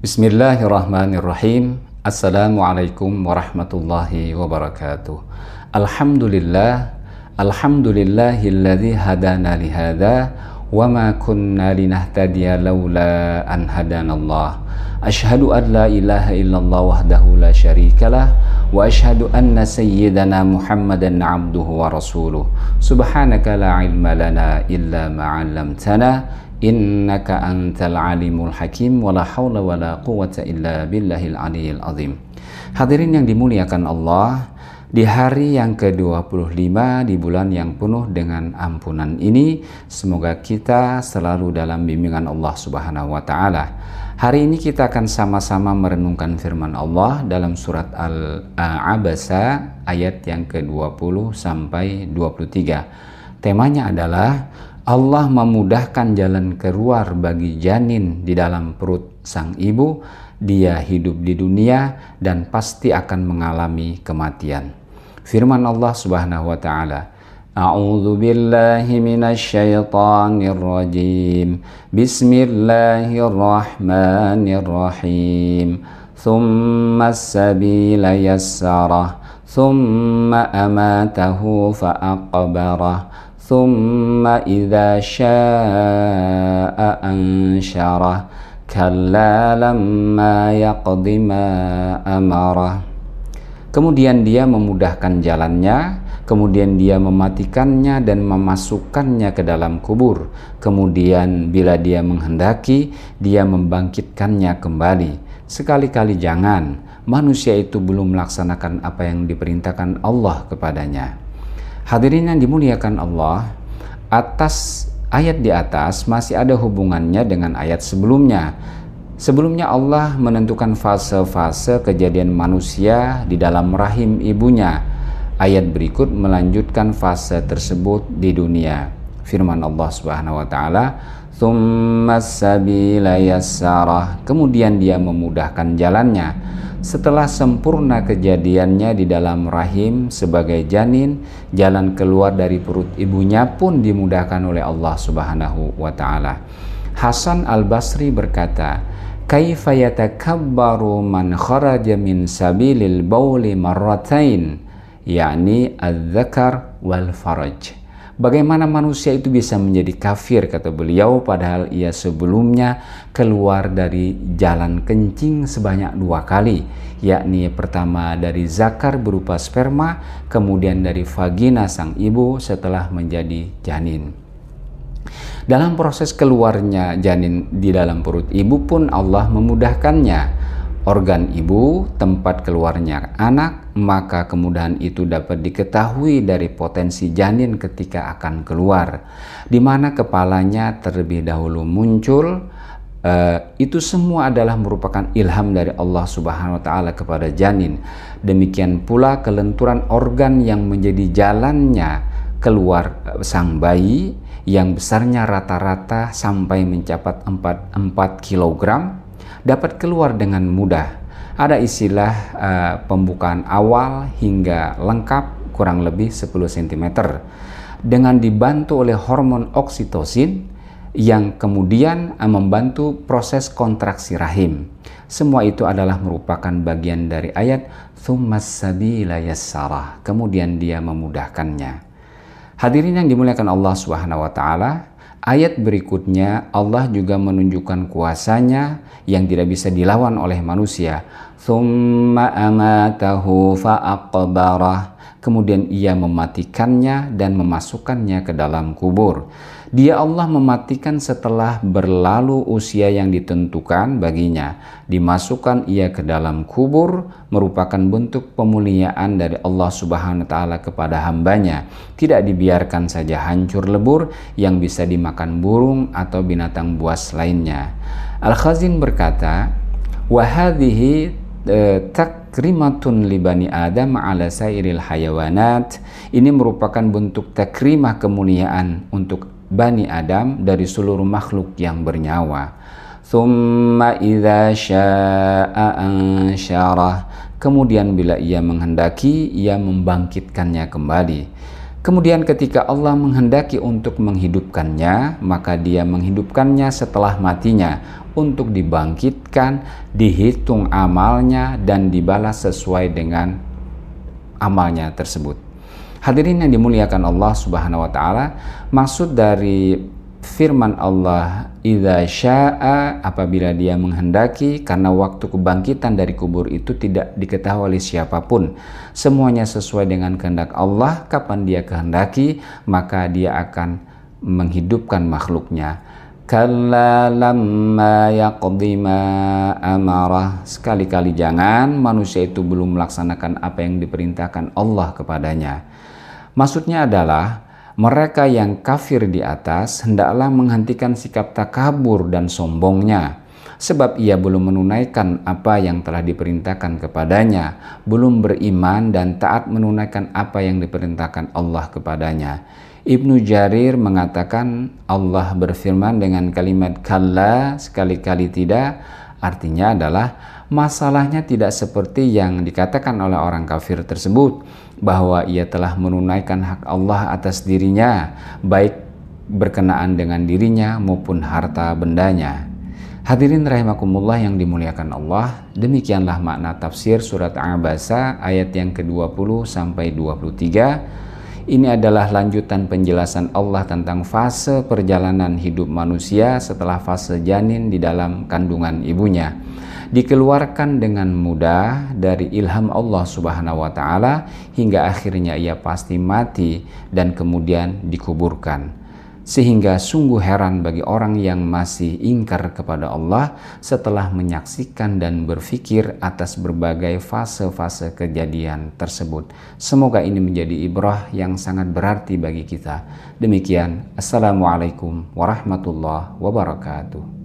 Bismillahirrahmanirrahim. Assalamualaikum warahmatullahi wabarakatuh. Alhamdulillahilladzi hadana lihada wa ma kunna linahtadiya laula an hadanallah. Asyhadu an la ilaha illallah wahdahu la syarikalah wa asyhadu anna sayyidana Muhammadan abduhu wa rasuluh. Subhanaka la ilma lana illa ma 'allamtana innaka antal alimul hakim wala haula wala quwwata illa billahil aliyil azim. Hadirin yang dimuliakan Allah, di hari yang ke-25 di bulan yang penuh dengan ampunan ini, semoga kita selalu dalam bimbingan Allah Subhanahu wa taala. Hari ini kita akan sama-sama merenungkan firman Allah dalam surat Al-Abasa ayat yang ke-20 sampai 23. Temanya adalah Allah memudahkan jalan keluar bagi janin di dalam perut sang ibu. Dia hidup di dunia dan pasti akan mengalami kematian. Firman Allah Subhanahu wa taala, A'udzu billahi minasyaitonir rajim. Bismillahirrahmanirrahim. Tsumma as-sabila yassarah, tsumma amatahu fa'aqbarah. ثم إذا شاء أنشره كلا لما يقض ما أمره. Kemudian dia memudahkan jalannya, kemudian dia mematikannya dan memasukkannya ke dalam kubur. Kemudian bila dia menghendaki, dia membangkitkannya kembali. Sekali-kali jangan, manusia itu belum melaksanakan apa yang diperintahkan Allah kepadanya. Hadirin yang dimuliakan Allah, atas ayat di atas masih ada hubungannya dengan ayat sebelumnya. Sebelumnya Allah menentukan fase-fase kejadian manusia di dalam rahim ibunya. Ayat berikut melanjutkan fase tersebut di dunia. Firman Allah Subhanahu wa taala, "Tsumma as-sabila yassarah." Kemudian dia memudahkan jalannya. Setelah sempurna kejadiannya di dalam rahim sebagai janin, jalan keluar dari perut ibunya pun dimudahkan oleh Allah Subhanahu wa taala. Hasan Al-Basri berkata, "Kaifa yatakabbaru man kharaja min sabilil bauli marratain?" yakni adz-dzakar wal faraj. Bagaimana manusia itu bisa menjadi kafir, kata beliau, padahal ia sebelumnya keluar dari jalan kencing sebanyak 2 kali, yakni pertama dari zakar berupa sperma, kemudian dari vagina sang ibu setelah menjadi janin. Dalam proses keluarnya janin di dalam perut ibu pun Allah memudahkannya. Organ ibu, tempat keluarnya anak, maka kemudahan itu dapat diketahui dari potensi janin ketika akan keluar, di mana kepalanya terlebih dahulu muncul. Itu semua adalah merupakan ilham dari Allah Subhanahu wa taala kepada janin. Demikian pula kelenturan organ yang menjadi jalannya keluar sang bayi yang besarnya rata-rata sampai mencapai 4 kilogram dapat keluar dengan mudah. Ada istilah pembukaan awal hingga lengkap kurang lebih 10 cm dengan dibantu oleh hormon oksitosin yang kemudian membantu proses kontraksi rahim. Semua itu adalah merupakan bagian dari ayat tsummas sabila yassarah, kemudian dia memudahkannya. Hadirin yang dimuliakan Allah Subhanahu wa taala, ayat berikutnya Allah juga menunjukkan kuasanya yang tidak bisa dilawan oleh manusia. Tsumma amatahu fa'aqbarah. Kemudian ia mematikannya dan memasukkannya ke dalam kubur. Dia Allah mematikan setelah berlalu usia yang ditentukan baginya. Dimasukkan ia ke dalam kubur merupakan bentuk pemuliaan dari Allah Subhanahu wa taala kepada hambanya. Tidak dibiarkan saja hancur lebur yang bisa dimakan burung atau binatang buas lainnya. Al-Khazin berkata, "Wa hadhihi takrimatun li bani Adam ala sairil hayawanat." Ini merupakan bentuk takrimah kemuliaan untuk Bani Adam dari seluruh makhluk yang bernyawa. Tsumma idza syaa'a ansyarah. Kemudian bila ia menghendaki, ia membangkitkannya kembali. Kemudian ketika Allah menghendaki untuk menghidupkannya, maka dia menghidupkannya setelah matinya untuk dibangkitkan, dihitung amalnya, dan dibalas sesuai dengan amalnya tersebut. Hadirin yang dimuliakan Allah Subhanahu wa taala, maksud dari firman Allah idza syaa, apabila dia menghendaki, karena waktu kebangkitan dari kubur itu tidak diketahui oleh siapapun, semuanya sesuai dengan kehendak Allah. Kapan dia kehendaki, maka dia akan menghidupkan makhluknya. Kalla lamma yaqdi ma amarah, sekali-kali jangan manusia itu belum melaksanakan apa yang diperintahkan Allah kepadanya. Maksudnya adalah mereka yang kafir di atas hendaklah menghentikan sikap takabur dan sombongnya, sebab ia belum menunaikan apa yang telah diperintahkan kepadanya, belum beriman dan taat menunaikan apa yang diperintahkan Allah kepadanya. Ibnu Jarir mengatakan Allah berfirman dengan kalimat kalla, sekali-kali tidak, artinya adalah masalahnya tidak seperti yang dikatakan oleh orang kafir tersebut, bahwa ia telah menunaikan hak Allah atas dirinya, baik berkenaan dengan dirinya maupun harta bendanya. Hadirin rahimakumullah yang dimuliakan Allah, demikianlah makna tafsir surat Abasa ayat yang ke-20 sampai 23. Ini adalah lanjutan penjelasan Allah tentang fase perjalanan hidup manusia setelah fase janin di dalam kandungan ibunya. Dikeluarkan dengan mudah dari ilham Allah Subhanahu wa taala hingga akhirnya ia pasti mati dan kemudian dikuburkan. Sehingga sungguh heran bagi orang yang masih ingkar kepada Allah setelah menyaksikan dan berpikir atas berbagai fase-fase kejadian tersebut. Semoga ini menjadi ibrah yang sangat berarti bagi kita. Demikian, Assalamualaikum warahmatullahi wabarakatuh.